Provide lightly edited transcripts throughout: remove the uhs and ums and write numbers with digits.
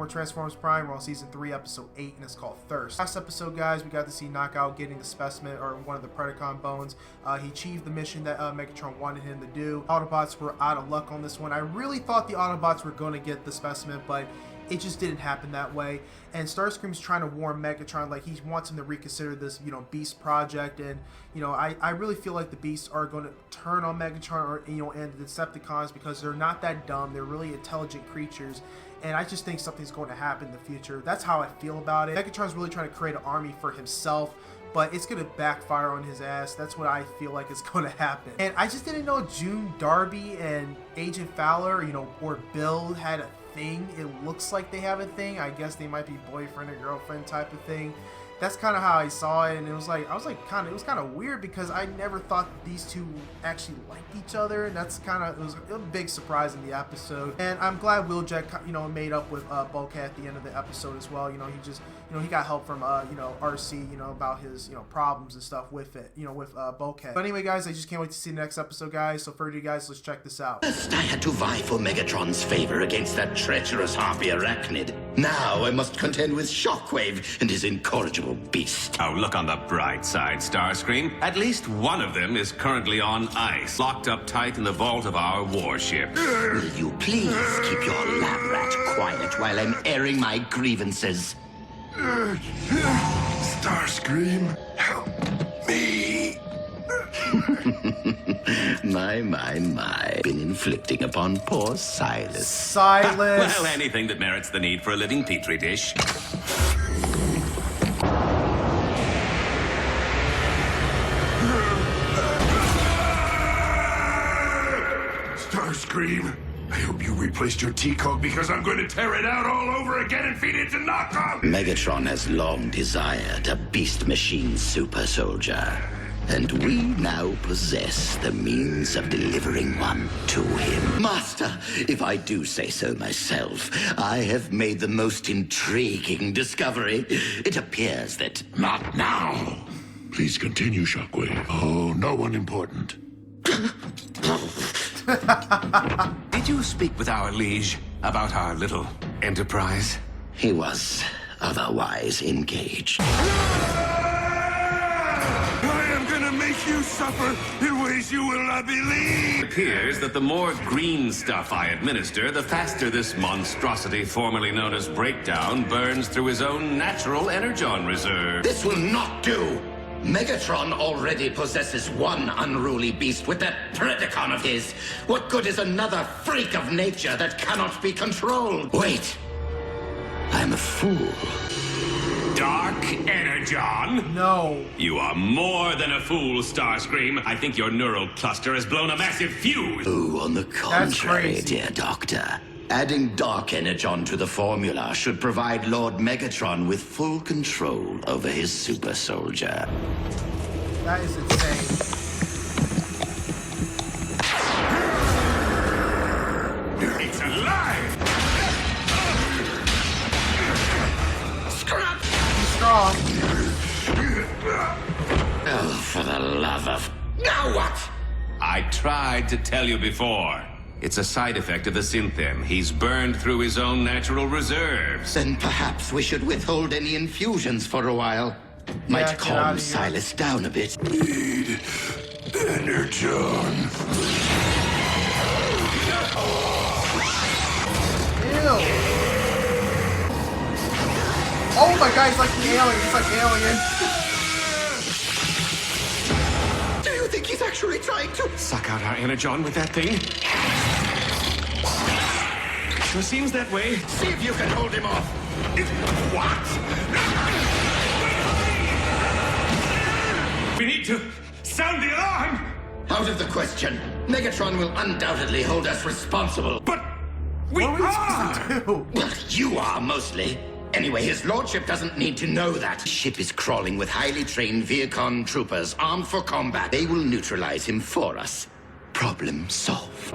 Transformers Prime. We're on Season 3, Episode 8, and it's called Thirst. Last episode, guys, we got to see Knockout getting the specimen, or one of the Predacon bones. He achieved the mission that Megatron wanted him to do. Autobots were out of luck on this one. I really thought the Autobots were going to get the specimen, but it just didn't happen that way. And Starscream's trying to warn Megatron, like, he wants him to reconsider this, Beast project. And, I really feel like the Beasts are going to turn on Megatron, or, and the Decepticons, because they're not that dumb. They're really intelligent creatures. And I just think something's going to happen in the future. That's how I feel about it. Megatron's really trying to create an army for himself, but it's going to backfire on his ass. That's what I feel like is going to happen. And I just didn't know June Darby and Agent Fowler, or Bill had a thing. It looks like they have a thing. I guess they might be boyfriend or girlfriend type of thing. That's kind of how I saw it, and it was kind of weird, because I never thought these two actually liked each other, and it was a big surprise in the episode. And I'm glad Wheeljack, made up with Bulkhead at the end of the episode as well. He got help from RC, about his problems and stuff with it, with Bulkhead. But anyway, guys, I just can't wait to see the next episode, guys. So for you guys, let's check this out. First, I had to vie for Megatron's favor against that treacherous harpy arachnid. Now I must contend with Shockwave and his incorrigible beast. Oh, look on the bright side, Starscream. At least one of them is currently on ice, locked up tight in the vault of our warship. Will you please keep your lab rat quiet while I'm airing my grievances? Starscream, help me. My. Been inflicting upon poor Silas. Silas! Well, anything that merits the need for a living petri dish. Starscream, I hope you replaced your T-Cog, because I'm going to tear it out all over again and feed it to Knockout! Megatron has long desired a beast machine super soldier. And we now possess the means of delivering one to him. Master, if I do say so myself, I have made the most intriguing discovery. It appears that... Not now! Please continue, Shockwave. Oh, no one important. Did you speak with our liege about our little enterprise? He was otherwise engaged. Make you suffer in ways you will not believe. It appears that the more green stuff I administer, the faster this monstrosity formerly known as Breakdown burns through his own natural energon reserve. This will not do! Megatron already possesses one unruly beast with that Predacon of his. What good is another freak of nature that cannot be controlled? Wait! I'm a fool. Dark Energon? No. You are more than a fool, Starscream. I think your neural cluster has blown a massive fuse. Oh, on the contrary, dear Doctor. Adding Dark Energon to the formula should provide Lord Megatron with full control over his super soldier. That is insane. It's alive! Scrap! Strong. Oh, for the love of... Now what? I tried to tell you before. It's a side effect of the Synthem. He's burned through his own natural reserves. Then perhaps we should withhold any infusions for a while. Might get out calm of here. Silas down a bit. Need Energon. Ew. Oh my god, he's like the alien. He's like Alien. Do you think he's actually trying to... Suck out our energon with that thing? Sure seems that way. See if you can hold him off. What? We need to sound the alarm! Out of the question. Megatron will undoubtedly hold us responsible. But we What are we are! supposed to do? Well, you are mostly. Anyway, his lordship doesn't need to know that. The ship is crawling with highly trained Viacon troopers armed for combat. They will neutralize him for us. Problem solved.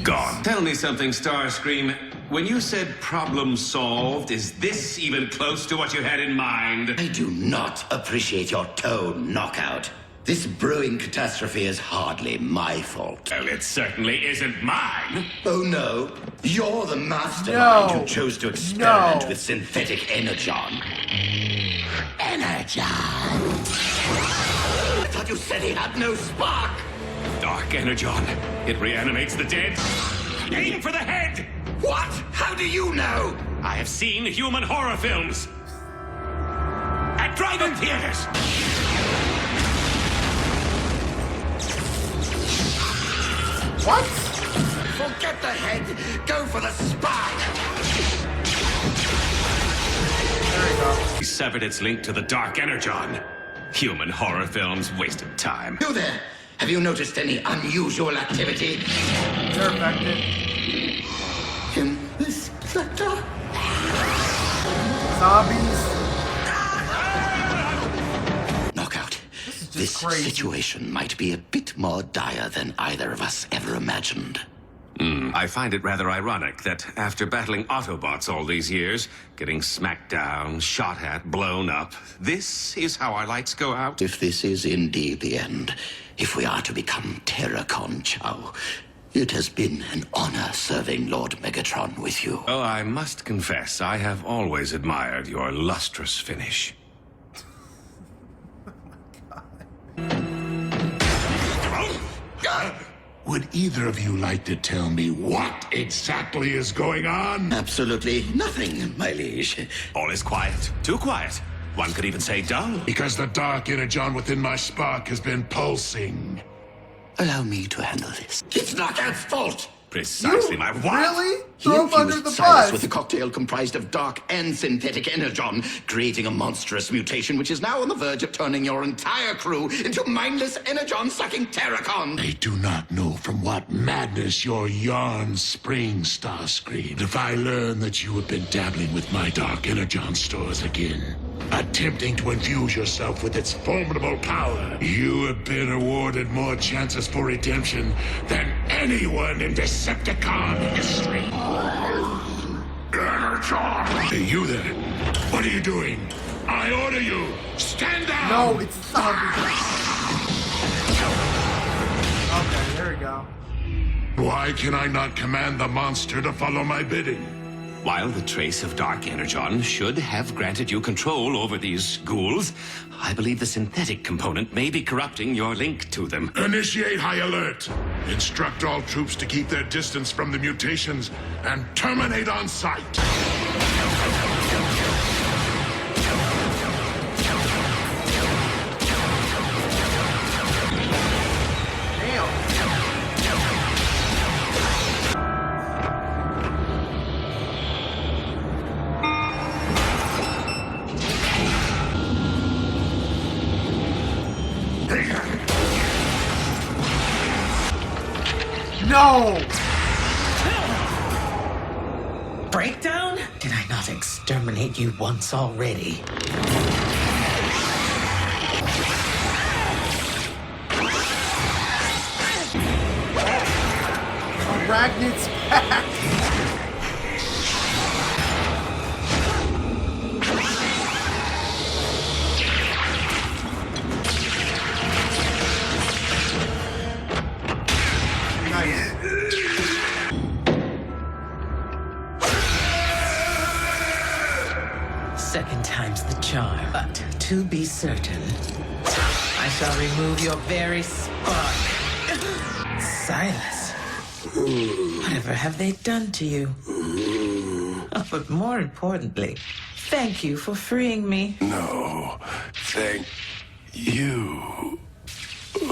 Gone. Tell me something, Starscream. when you said problem solved, is this even close to what you had in mind? I do not appreciate your tone, Knockout. This brewing catastrophe is hardly my fault. Well, it certainly isn't mine. Oh no, you're the mastermind No. who chose to experiment No. with synthetic energon. Energon! I thought you said he had no spark! Dark Energon. It reanimates the dead. Aim for the head! What? How do you know? I have seen human horror films. At drive-in theaters. What? Forget the head, go for the spark! There you go. He severed its link to the Dark Energon. Human horror films wasted time. You there, have you noticed any unusual activity They're affected. in this sector? Zombies. Knockout, is just this crazy. situation might be a bit more dire than either of us ever imagined. I find it rather ironic that after battling Autobots all these years, getting smacked down, shot at, blown up, this is how our lights go out. If this is indeed the end, if we are to become Terracon Chow, it has been an honor serving Lord Megatron with you. Oh, I must confess, I have always admired your lustrous finish. Would either of you like to tell me what exactly is going on? Absolutely nothing, my liege. All is quiet. Too quiet. One could even say dull. Because the dark energon within my spark has been pulsing. Allow me to handle this. It's Knockout's fault! Precisely my what? Really? He Throw him under infused the Silas bus. with a cocktail comprised of dark and synthetic energon, creating a monstrous mutation which is now on the verge of turning your entire crew into mindless energon-sucking Terracon. I do not know from what madness your yarns spring, Starscream. If I learn that you have been dabbling with my dark energon stores again, attempting to infuse yourself with its formidable power, you have been awarded more chances for redemption than anyone in Decepticon history. Energon! Hey, you there. What are you doing? I order you, stand down! No, it's zombies. Okay, there we go. Why can I not command the monster to follow my bidding? While the trace of Dark Energon should have granted you control over these ghouls, I believe the synthetic component may be corrupting your link to them. Initiate high alert. Instruct all troops to keep their distance from the mutations and terminate on sight. Damn. No! Breakdown? Did I not exterminate you once already? Arachnid's back! Nice. Second time's the charm. But to be certain, I shall remove your very spark. Silas, whatever have they done to you? Oh, but more importantly, thank you for freeing me. No, thank you. He's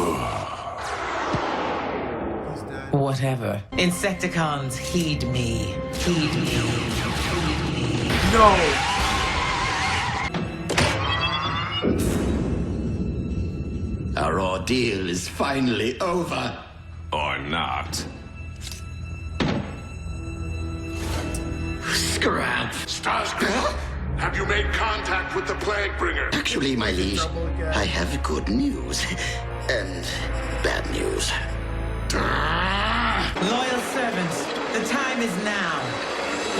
dead. Whatever. Insecticons, heed me. Heed me. No! Our ordeal is finally over. Or not. Scrap. Starscream, have you made contact with the Plague Bringer? Actually, my liege, Trouble again. I have good news and bad news. Loyal servants, the time is now.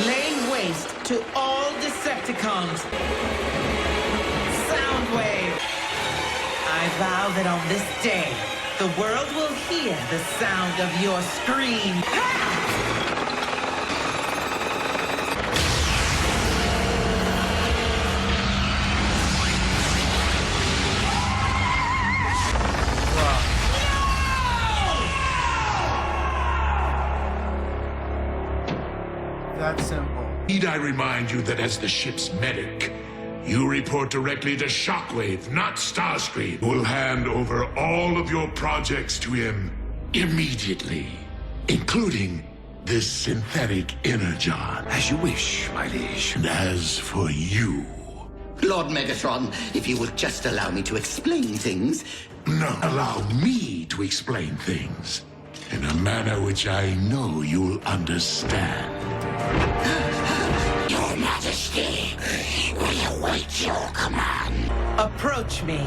laying waste to all Decepticons. Soundwave! I vow that on this day, the world will hear the sound of your scream. That simple. Need I remind you that as the ship's medic, you report directly to Shockwave, not Starscream, who will hand over all of your projects to him immediately, including this synthetic energon. As you wish, my liege. And as for you... Lord Megatron, if you would just allow me to explain things. No, allow me to explain things in a manner which I know you'll understand. Your Majesty, we await your command. Approach me.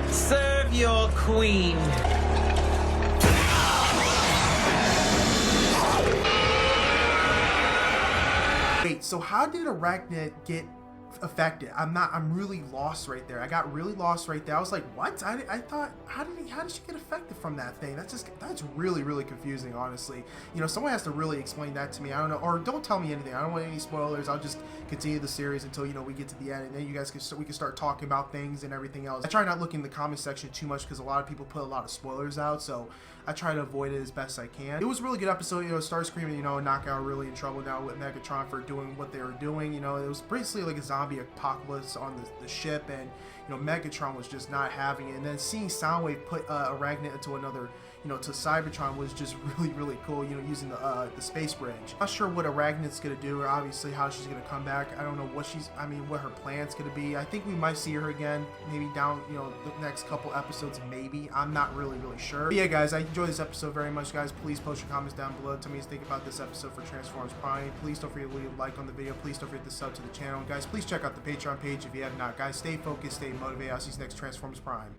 Serve your queen. Wait, so how did Arachnid get affected? I'm really lost right there. I got really lost right there. I was like, what? I thought, how did she get affected from that thing? That's really confusing, honestly. You know, someone has to really explain that to me. I don't know, or don't tell me anything. I don't want any spoilers. I'll just continue the series until, you know, we get to the end, and then you guys we can start talking about things and everything else. I try not looking in the comment section too much because a lot of people put a lot of spoilers out, so I try to avoid it as best I can. It was a really good episode. You know, Starscream, you know, and Knockout really in trouble now with Megatron for doing what they were doing. You know, it was basically like a zombie apocalypse on the ship, and you know, Megatron was just not having it. And then seeing Soundwave put Arachnid into another, you know, to Cybertron was just really cool. You know, using the space bridge. Not sure what Arachnid's gonna do, or obviously how she's gonna come back. I don't know what what her plan's gonna be. I think we might see her again, maybe down, you know, the next couple episodes, maybe. I'm not really sure. But yeah, guys, I enjoyed this episode very much, guys. Please post your comments down below. Tell me what you think about this episode for Transformers Prime. Please don't forget to leave a like on the video. Please don't forget to sub to the channel. Guys, please check out the Patreon page if you have not. Guys, stay focused, stay motivated. I'll see you next Transformers Prime.